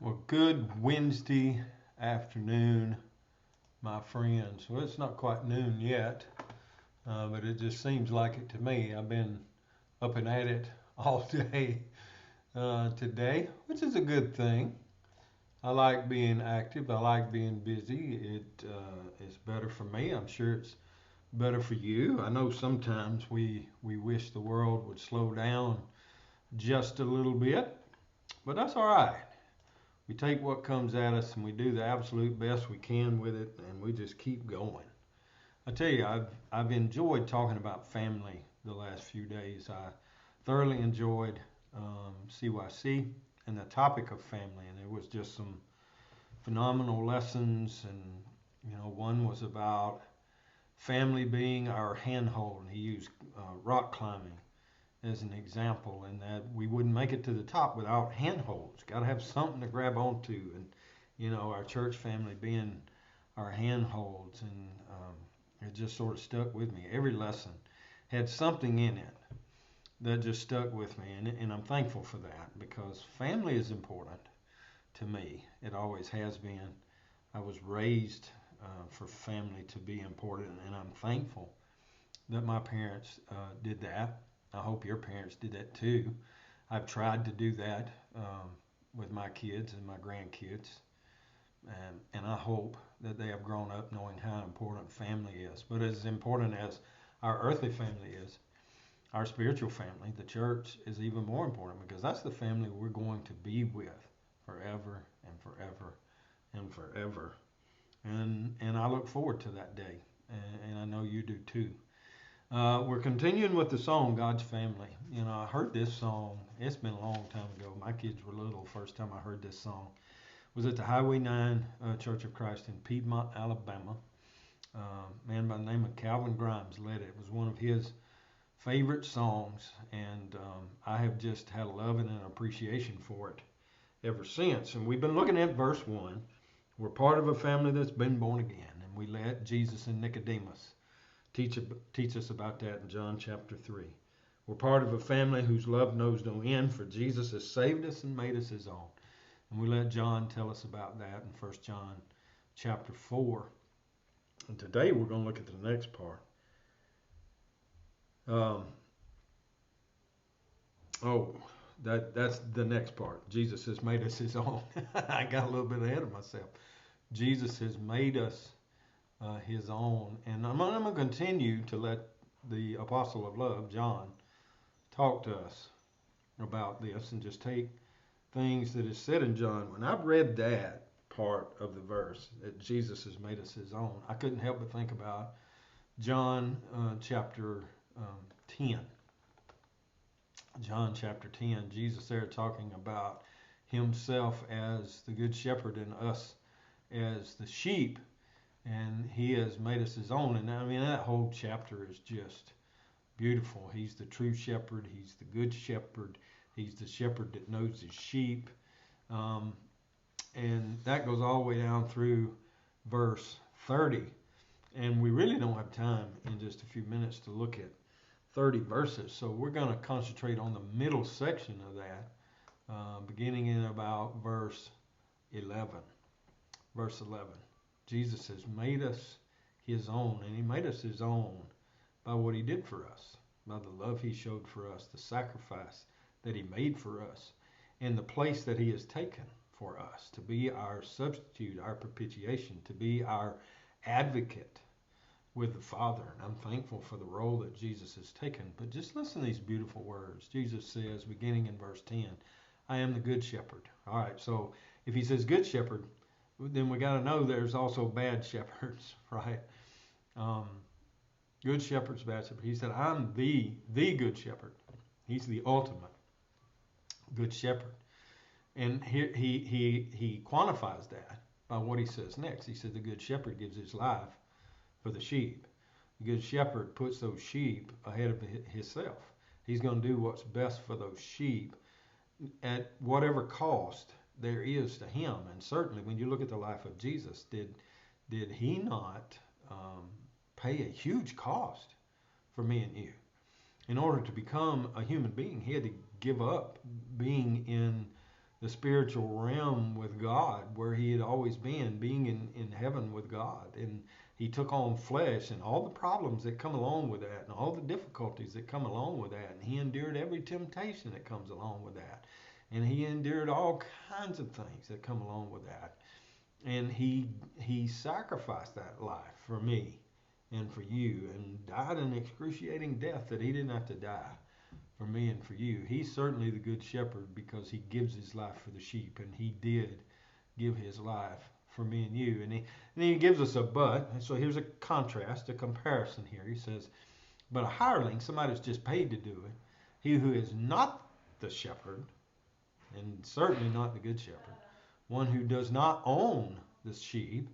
Well, good Wednesday afternoon, my friends. Well, it's not quite noon yet, but it just seems like it to me. I've been up and at it all day today, which is a good thing. I like being active. I like being busy. It is better for me. I'm sure it's better for you. I know sometimes we wish the world would slow down just a little bit, but that's all right. We take what comes at us and we do the absolute best we can with it, and we just keep going. I tell you, I've enjoyed talking about family the last few days. I thoroughly enjoyed CYC and the topic of family, and there was just some phenomenal lessons. And one was about family being our handhold. He used rock climbing as an example, and that we wouldn't make it to the top without handholds. Got to have something to grab onto, and our church family being our handholds, and it just sort of stuck with me. Every lesson had something in it that just stuck with me, and I'm thankful for that because family is important to me. It always has been. I was raised for family to be important, and I'm thankful that my parents did that. I hope your parents did that too. I've tried to do that with my kids and my grandkids, and I hope that they have grown up knowing how important family is. But as important as our earthly family is, our spiritual family, the church, is even more important because that's the family we're going to be with forever and forever and forever. And I look forward to that day, and I know you do too. We're continuing with the song God's Family. I heard this song. It's been a long time ago. My kids were little first time I heard this song. It was at the Highway 9 Church of Christ in Piedmont, Alabama. A man by the name of Calvin Grimes led it. It was one of his favorite songs, and I have just had a love and an appreciation for it ever since. And we've been looking at verse 1. We're part of a family that's been born again, and we let Jesus and Nicodemus teach us about that in John chapter 3. We're part of a family whose love knows no end, for Jesus has saved us and made us his own. And we let John tell us about that in 1 John chapter 4. And today we're going to look at the next part. Um, oh, that's the next part. Jesus has made us his own. I got a little bit ahead of myself. Jesus has made us his own. And I'm going to continue to let the apostle of love, John, talk to us about this and just take things that is said in John. When I've read that part of the verse, that Jesus has made us his own, I couldn't help but think about John chapter 10. John chapter 10, Jesus there talking about himself as the good shepherd and us as the sheep, and he has made us his own. And I mean, that whole chapter is just beautiful. He's the true shepherd. He's the good shepherd. He's the shepherd that knows his sheep. Um, and that goes all the way down through verse 30. And we really don't have time in just a few minutes to look at 30 verses. So we're going to concentrate on the middle section of that, beginning in about verse 11. Verse 11. Jesus has made us his own, and he made us his own by what he did for us, by the love he showed for us, the sacrifice that he made for us, and the place that he has taken for us to be our substitute, our propitiation, to be our advocate with the Father. And I'm thankful for the role that Jesus has taken. But just listen to these beautiful words. Jesus says, beginning in verse 10, I am the good shepherd. All right, so if he says good shepherd, then we got to know there's also bad shepherds, right? Um, good shepherds, bad shepherds. He said, I'm the good shepherd. He's the ultimate good shepherd. And he quantifies that by what he says next. He said the good shepherd gives his life for the sheep. The good shepherd puts those sheep ahead of himself. He's going to do what's best for those sheep at whatever cost there is to him. And certainly when you look at the life of Jesus, did he not pay a huge cost for me and you? In order to become a human being, he had to give up being in the spiritual realm with God, where he had always been, being in heaven with God. And he took on flesh and all the problems that come along with that and all the difficulties that come along with that. And he endured every temptation that comes along with that. And he endured all kinds of things that come along with that. And he sacrificed that life for me and for you, and died an excruciating death that he didn't have to die for me and for you. He's certainly the good shepherd because he gives his life for the sheep, and he did give his life for me and you. And he gives us a but. And so here's a contrast, a comparison here. He says, but a hireling, somebody that's just paid to do it, he who is not the shepherd, and certainly not the good shepherd, one who does not own the sheep,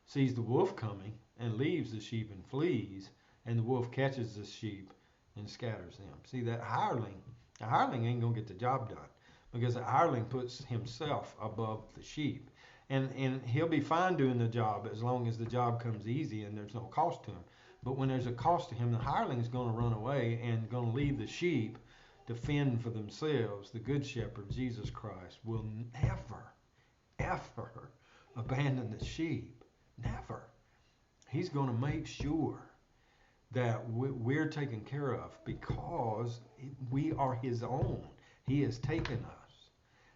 sees the wolf coming and leaves the sheep and flees, and the wolf catches the sheep and scatters them. See, that hireling, a hireling ain't going to get the job done because a hireling puts himself above the sheep. And he'll be fine doing the job as long as the job comes easy and there's no cost to him. But when there's a cost to him, the hireling is going to run away and going to leave the sheep to fend for themselves. The good shepherd, Jesus Christ, will never, ever abandon the sheep. Never. He's going to make sure that we're taken care of because we are his own. He has taken us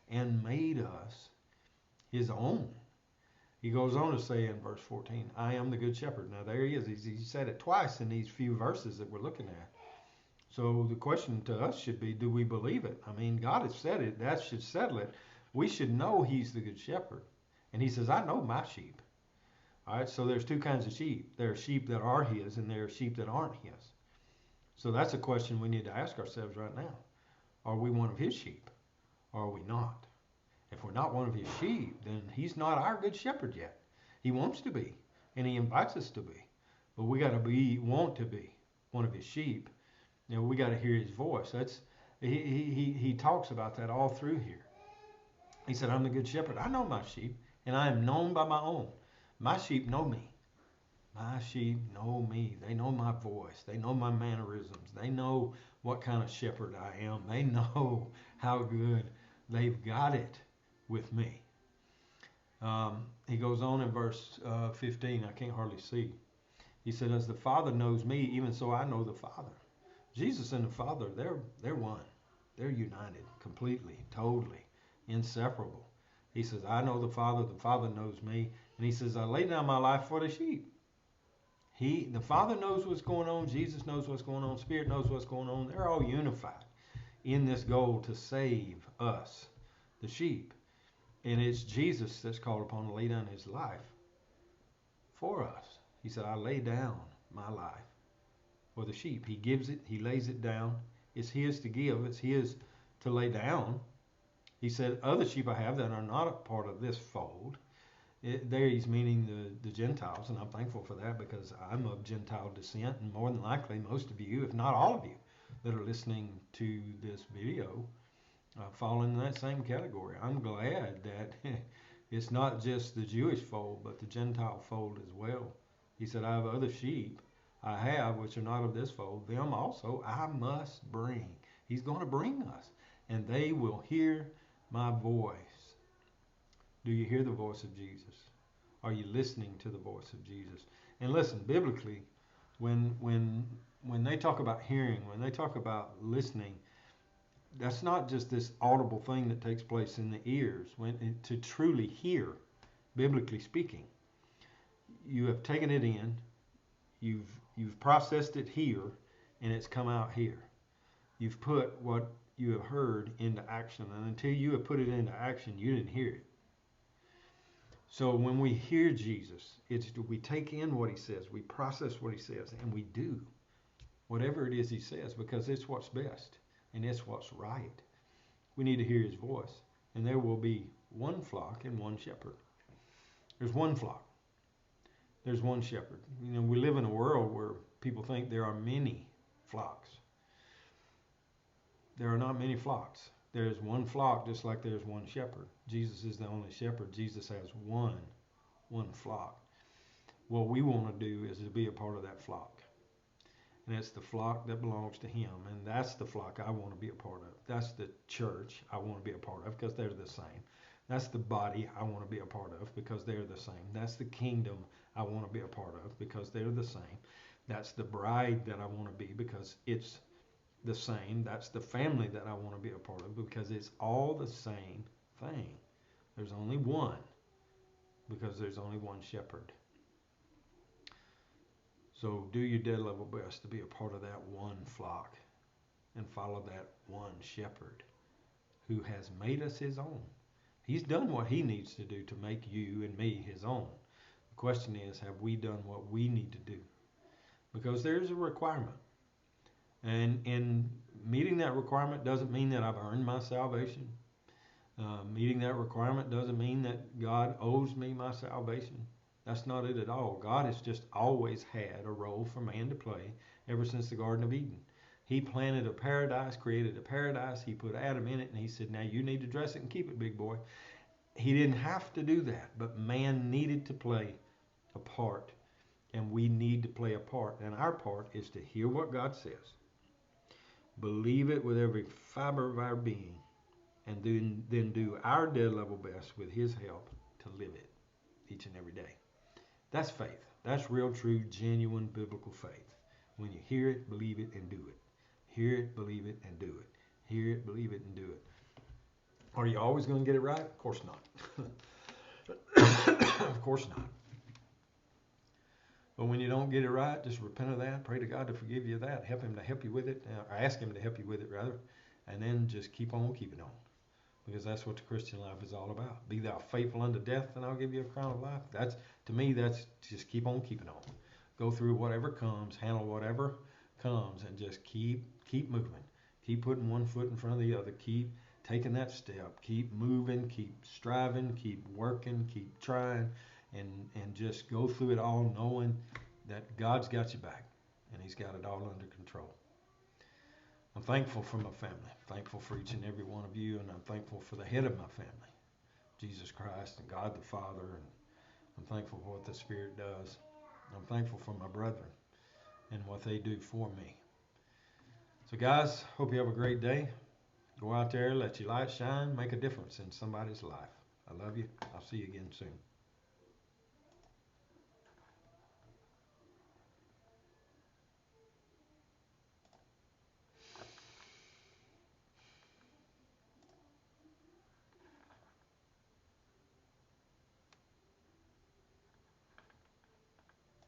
and made us his own. He goes on to say in verse 14, I am the good shepherd. Now there he is. He said it twice in these few verses that we're looking at. So the question to us should be, do we believe it? I mean, God has said it. That should settle it. We should know he's the good shepherd. And he says, I know my sheep. All right, so there's two kinds of sheep. There are sheep that are his, and there are sheep that aren't his. So that's a question we need to ask ourselves right now. Are we one of his sheep, or are we not? If we're not one of his sheep, then he's not our good shepherd yet. He wants to be, and he invites us to be. But we got to want to be one of his sheep. You know, we got to hear his voice. He talks about that all through here. He said, I'm the good shepherd. I know my sheep, and I am known by my own. My sheep know me. My sheep know me. They know my voice. They know my mannerisms. They know what kind of shepherd I am. They know how good they've got it with me. He goes on in verse 15. I can't hardly see. He said, as the Father knows me, even so I know the Father. Jesus and the Father, they're one. They're united completely, totally, inseparable. He says, I know the Father knows me. And he says, I lay down my life for the sheep. The Father knows what's going on. Jesus knows what's going on. Spirit knows what's going on. They're all unified in this goal to save us, the sheep. And it's Jesus that's called upon to lay down his life for us. He said, I lay down my life for the sheep. He gives it. He lays it down. It's his to give. It's his to lay down. He said, other sheep I have that are not a part of this fold. There he's meaning the Gentiles, and I'm thankful for that because I'm of Gentile descent, and more than likely most of you, if not all of you, that are listening to this video fall in that same category. I'm glad that it's not just the Jewish fold, but the Gentile fold as well. He said, I have other sheep I have which are not of this fold. Them also I must bring. He's going to bring us, and they will hear my voice. Do you hear the voice of Jesus? Are you listening to the voice of Jesus? And listen, biblically, when they talk about hearing, when they talk about listening, that's not just this audible thing that takes place in the ears. To truly hear, biblically speaking, you have taken it in, you've processed it here, and it's come out here. You've put what you have heard into action, and until you have put it into action, you didn't hear it. So when we hear Jesus, we take in what he says, we process what he says, and we do whatever it is he says because it's what's best and it's what's right. We need to hear his voice, and there will be one flock and one shepherd. There's one flock. There's one shepherd. You know, we live in a world where people think there are many flocks. There are not many flocks. There's one flock just like there's one shepherd. Jesus is the only shepherd. Jesus has one flock. What we want to do is to be a part of that flock. and it's the flock that belongs to him. And that's the flock I want to be a part of. That's the church I want to be a part of because they're the same. That's the body I want to be a part of because they're the same. That's the kingdom I want to be a part of because they're the same. That's the bride that I want to be because it's the same. That's the family that I want to be a part of because it's all the same thing. There's only one because there's only one shepherd. So do your dead level best to be a part of that one flock and follow that one shepherd who has made us his own. He's done what he needs to do to make you and me his own. The question is, have we done what we need to do? Because there's a requirement. And in meeting that requirement doesn't mean that I've earned my salvation. Meeting that requirement doesn't mean that God owes me my salvation. That's not it at all. God has just always had a role for man to play ever since the Garden of Eden. He planted a paradise, created a paradise. He put Adam in it, and he said, now you need to dress it and keep it, big boy. He didn't have to do that, but man needed to play a part, and we need to play a part. And our part is to hear what God says, believe it with every fiber of our being, and then do our dead level best with his help to live it each and every day. That's faith. That's real, true, genuine biblical faith. When you hear it, believe it, and do it. Hear it, believe it, and do it. Hear it, believe it, and do it. Are you always going to get it right? Of course not. Of course not. But when you don't get it right, just repent of that. Pray to God to forgive you of that. Help him to help you with it. Or ask him to help you with it, rather. And then just keep on keeping on. Because that's what the Christian life is all about. Be thou faithful unto death, and I'll give you a crown of life. That's, to me, that's just keep on keeping on. Go through whatever comes, handle whatever comes, and just keep moving. Keep putting one foot in front of the other. Keep taking that step. Keep moving. Keep striving. Keep working. Keep trying, and just go through it all, knowing that God's got you back, and He's got it all under control. I'm thankful for my family. I'm thankful for each and every one of you, and I'm thankful for the head of my family, Jesus Christ and God the Father, and I'm thankful for what the Spirit does. I'm thankful for my brethren and what they do for me. So guys, hope you have a great day. Go out there, let your light shine, make a difference in somebody's life. I love you. I'll see you again soon.